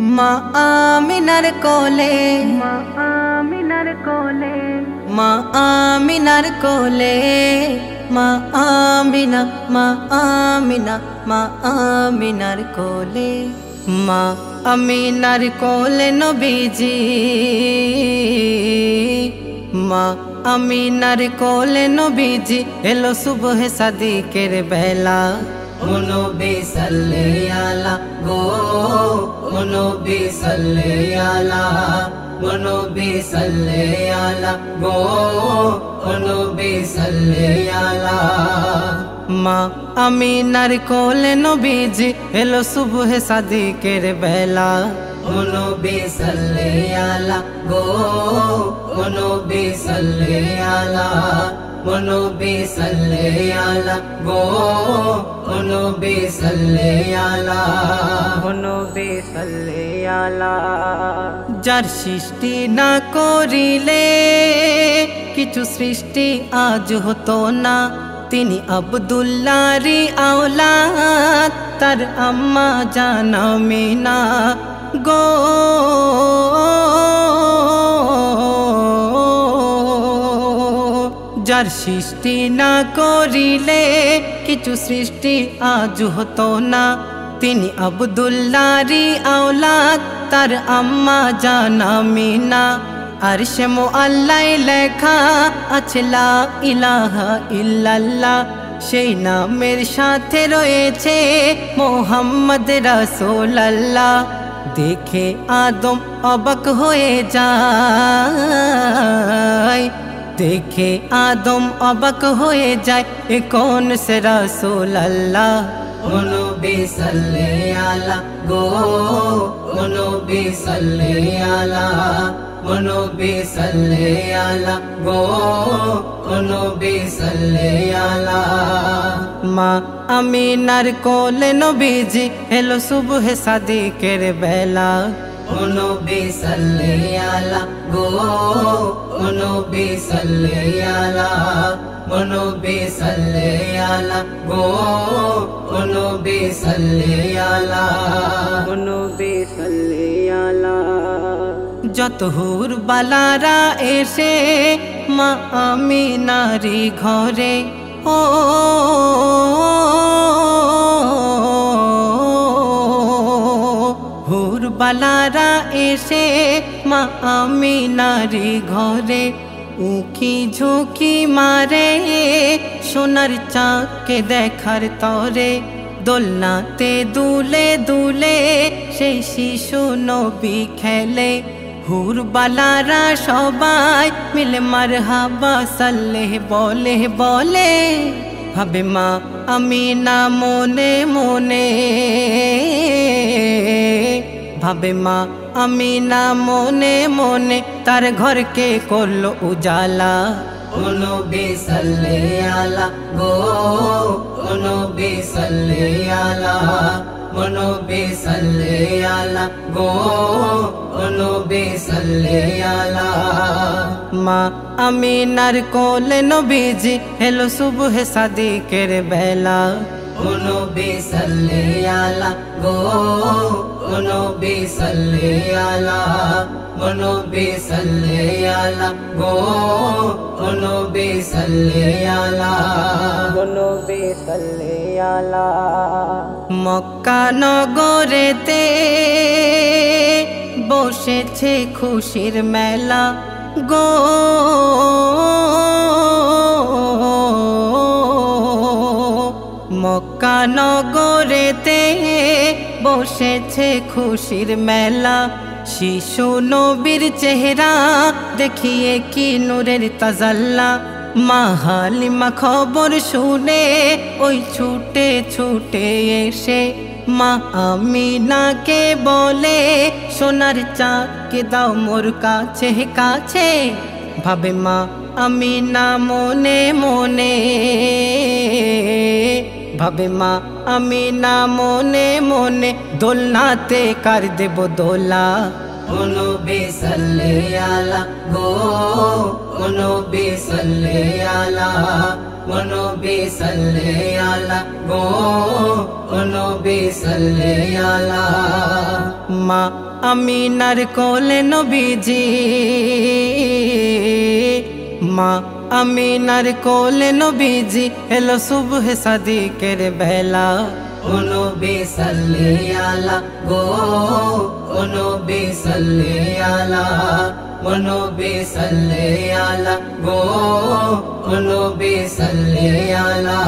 মা আমিনার কোলে, মা আমিনার কোলে, মা আমিনার কোলে, মা আমিনা, মা আমিনা, মা আমিনার কোলে, মা আমিনার কোলে নবীজি, মা আমিনার কোলে নবীজি এলো সুবহ সাদিকের বেলা। ও নবী সাল্লি আলা গো, ও নবী সাল্লি আলা, ও নবী সাল্লি আলা গো, ও নবী সাল্লি আলা। মা আমিনার কোলে নবীজি এলো সুবহ সাদিকের বেলা। ও নবী সাল্লি আলা গো, ও নবী সাল্লি আলা, ও নবী সাল্লি আলা গো, ও নবী সাল্লি আলা, ও নবী সাল্লি আলা। যার সৃষ্টি না করিলে কিছু সৃষ্টি আজ হতো না, তিনি আব্দুল্লাহরই আওলাদ, তার আম্মা জান আমিনা গো। যার সৃষ্টি না করিলে কিছু সৃষ্টি আজ হতো না, তিনি আব্দুল্লাহরই আওলাদ, তার আম্মা জান আমিনা। আরশে মুআল্লায় লেখা আছে লা ইলাহা ইল্লাল্লাহ, সেই নামের সাথে রয়েছে মুহাম্মদ রাসূলুল্লাহ। দেখে আদম অবাক হয়ে যায়, দেখে আদম অবাক হয়ে যায়, এ কোন সে রাসূলুল্লাহ। ও নবী সাল্লি আলা গো, ও নবী সাল্লি আলা, ও নবী সাল্লি আলা গো, ও নবী সাল্লি আলা। মা আমিনার কোলে নবীজি এলো সুবহ সাদিকের বেলা। ও নবী সাল্লি আলা গো, ও নবী সাল্লি আলা, ও নবী সাল্লি আলা গো, ও নবী সাল্লি আলা, ও নবী সাল্লি আলা। যত হুর বালারা এসে মা আমিনারি ঘরে, ও হুর বালারা এসে মা আমিনারি ঘরে, উকি ঝুঁকি মারে সোনার চাঁদকে দেখার তরে। দোলনাতে দুলে দুলে সেই শিশু নবী খেলে, হুর বালারা সবাই মিলে মারহাবা সাল্লেহ বলে বলে। ভাবে মা আমিনা মনে মনে, ভাবে মা আমিনা মনে মনে, তার ঘরকে করলো উজালা। ও নবী সাল্লি আলা গো, ও নবী সাল্লি আলা, ও নবী সাল্লি আলা গো, ও নবী সাল্লি আলা। মা আমিনার কোলে নবীজি এলো সুবহ সাদিকের বেলা। ও নবী সাল্লি আলা গো, ও নবী সাল্লি আলা, ও নবী সাল্লি আলা গো, ও নবী সাল্লি আলা, ও নবী সাল্লি আলা। মক্কা নগরেতে বসেছে খুশির মেলা গো। মক্কা নগরেতে বসেছে খুশির মেলা, শিশু নবীর চেহারা দেখিয়ে কি নূরের তাজাল্লা। মা হালিমা খবর শুনে ওই ছুটে ছুটে এসে মা আমিনাকে বলে, সোনার চাঁদকে দাও মোর কাছে কাছে। ভাবে মা আমিনা মনে মনে, ভাবে মা আমিনা মনে মনে, দোলনাতে কার দেব দোলা। ও নবী সাল্লি আলা গো, ও নবী সাল্লি আলা, নবী সাল্লি আলা গো নবী সাল্লি আলা। মা আমিনার কোলে নবীজি, মা আমিনার কোলে নবীজি এলো সুবহ সাদিকের বেলা। ও নবী সাল্লি আলা গো নবী সাল্লি আলা, ও নবী সাল্লি আলা গো নবী সাল্লি আলা।